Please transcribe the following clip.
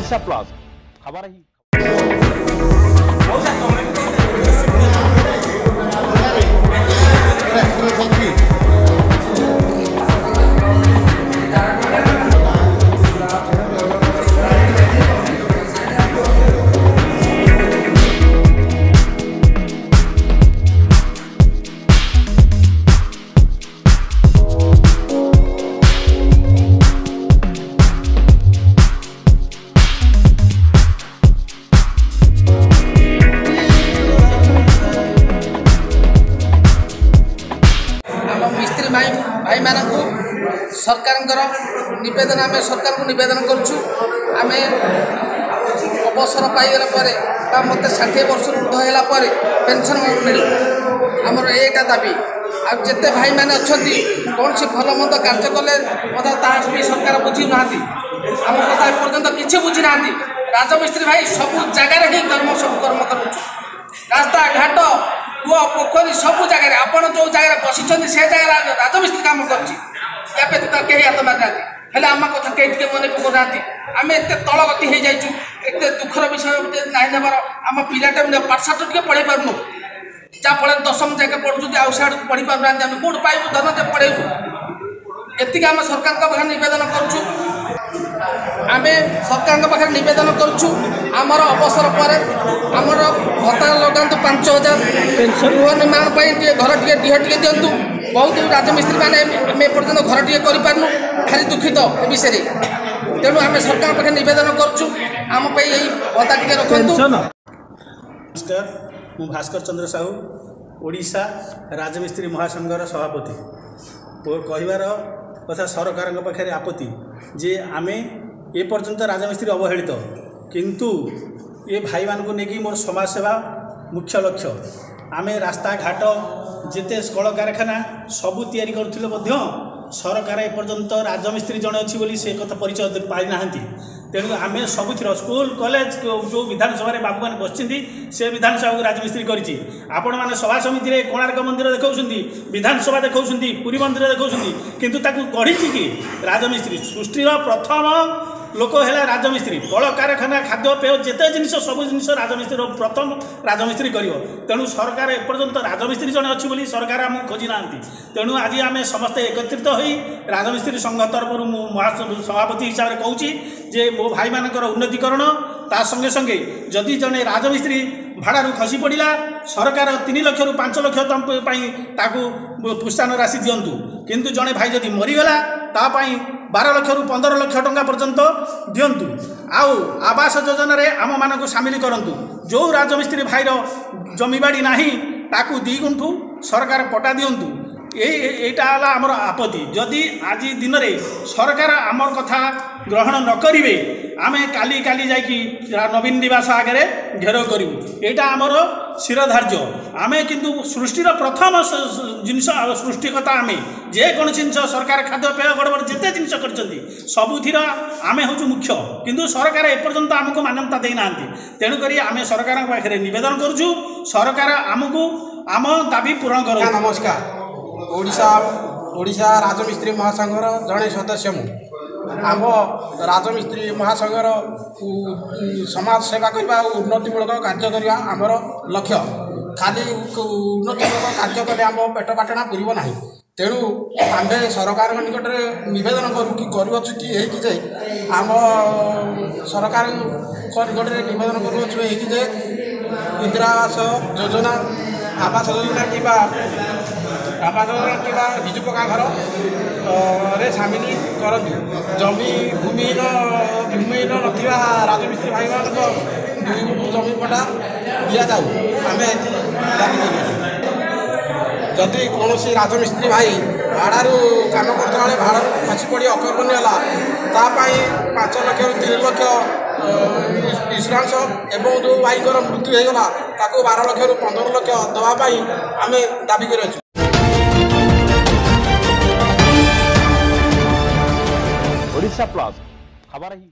Odisha plus खबर ही भाई मान सरकार नवेदन आम सरकार को नवेदन करुँ आम अवसर पाईगला मत 60 वर्ष ऊर्ध है पेंशन मिल आमर एटा दाबी आते भाई मैंने अच्छा कौन सी भल मंद कार्य कले भी सरकार बुझी ना आम कथा एपर्तंत किसी बुझी ना राजमिस्त्री भाई सब जगार ही सब कर्म कर रास्ता घाट कूआ पोखरी सब जगह आप जो जगह बसी से जगह राजमिस्त्री कम कर व्यतीत कहीं हाथ मारी ना आम कथा कहीं मन पकड़ आम एत तल गति हो जाइए एत दुखर विषय ना नबार आम पाटा पाठशाठ टे पढ़े पार्नु जहाँफल 10वीं जाके पढ़ुँ आउ सियाड़ पढ़ी पार्ना आम कौट पाइबू धन जे पढ़ेबू एति आम सरकार पाखे नवेदन करुँ आम सरकार पाखे नवेदन करुँ आमर अवसर पर आमर भत्ता लगातु 5000 गृह निर्माण घर टे डीह टे दिंतु बहुत राजमिस्त्री मैंने एपर्तंत घर टे करपारनु खाली दुखित ए विषय तेणु आम सरकार पाखे नवेदन करुँ आम यही भत्ता टे रखु। नमस्कार मु भास्कर चंद्र साहू ओडिशा राजमिस्त्री महासंघर सभापति और कहबार कथा सरकार पाखे आपत्ति जे आम ए पर्यंत राजमिस्त्री अवहेलित किंतु ये भाई मानक नहीं मोर समाज सेवा मुख्य लक्ष्य आम रास्ता घाट जिते कल कारखाना सबू तैयारी करुले सरकार एपर्यंत राजमिस्त्री जड़े अच्छी बोली से कथा परिचय पाई ना तेणु आम सबुथ स्कूल कॉलेज जो विधानसभा बाबू मैंने बसती से विधानसभा को राजमिस्त्री करी आपण मैंने सभा समिति कोणार्क मंदिर देखा विधानसभा देखा पुरी मंदिर देखा किंतु गढ़ी कि राजमिस्त्री सृष्टि प्रथम लोक है राजमिस्त्री कल कारखाना खाद्यपेय जिते जिन सब जिन राजमिस्त्री प्रथम राजमिस्त्री कर तेणु सरकार एपर्यंत राजमिस्त्री जड़े अच्छी बोली सरकार आमको खोजी ना तेणु आज आम समस्ते एकत्रित हो राजमिस्त्री संघ तरफ सभापति हिसाब से कहूँ जे मो भाई मानकर उन्नतिकरण ता संगे संगे जदि जड़े राजमिस्त्री भाड़ू खसी पड़ा सरकार 3 लाख रु 5 लाख ताकू प्रोत्साहन राशि दिंतु किंतु जड़े भाई जदि मरीगला तापाई 12 लाख रु 15 लाख टंका पर्यंत दिंतु आउ आवास योजना रे आम मानक सामिल करंतु जो राजमिस्त्री भाईर जमीबाड़ी नाही ताकू 2 गुंठू सरकार पटा दिंतु यहीटा आमर आपत्ति जदि आज दिन में सरकार आमर कथा ग्रहण न करेंगे आम काली काली जाकि नवीन निवास आगे घेर करूँ यहाँ आमर शिरधार्य आम किंतु सृष्टिर प्रथम जिनस सृष्टिकता आम जेको जिनस सरकार खाद्यपेय गड़बड़ जिते जिन सबुथिर आम हूँ मुख्य किंतु सरकार एपर्यंत आमको मान्यता देना तेणुक आम सरकार पाखे नवेदन करुँ सरकार आमको आम दाबी पूरण कर। नमस्कार ओडिशा राजमिस्त्री महासंघर जड़े सदस्य मु आम राजमिस्त्री महासंघर समाज सेवा करने और उन्नतिमूलक कार्य करने आमर लक्ष्य खाली उन्नतिमूलक कार्य कले आम पेट पाटना पूरब ना तेणु आम सरकार निकट में नवेदन करुच्छु कि आम सरकार निकट में नवेदन करुच्छु जे इंदिरा आवास योजना आवास योजना कि विजु पक्का घर रे सामिल करती जमी भूमिहीन नथिबा राजमिस्त्री भाई मान जमी पटा दि जाऊ आम दाबी कर जदि कौन राजमिस्त्री भाई भाड़ू काम करता भाड़ खसी पड़ी अकर्मण्य है 5 लाख रु 3 लाख इन्ସୁରାନ୍ସ एवं जो भाई मृत्यु होगा 12 लाख रु 15 लाख देवाई आम दाबी कर। ओडिशा प्लस खबर ही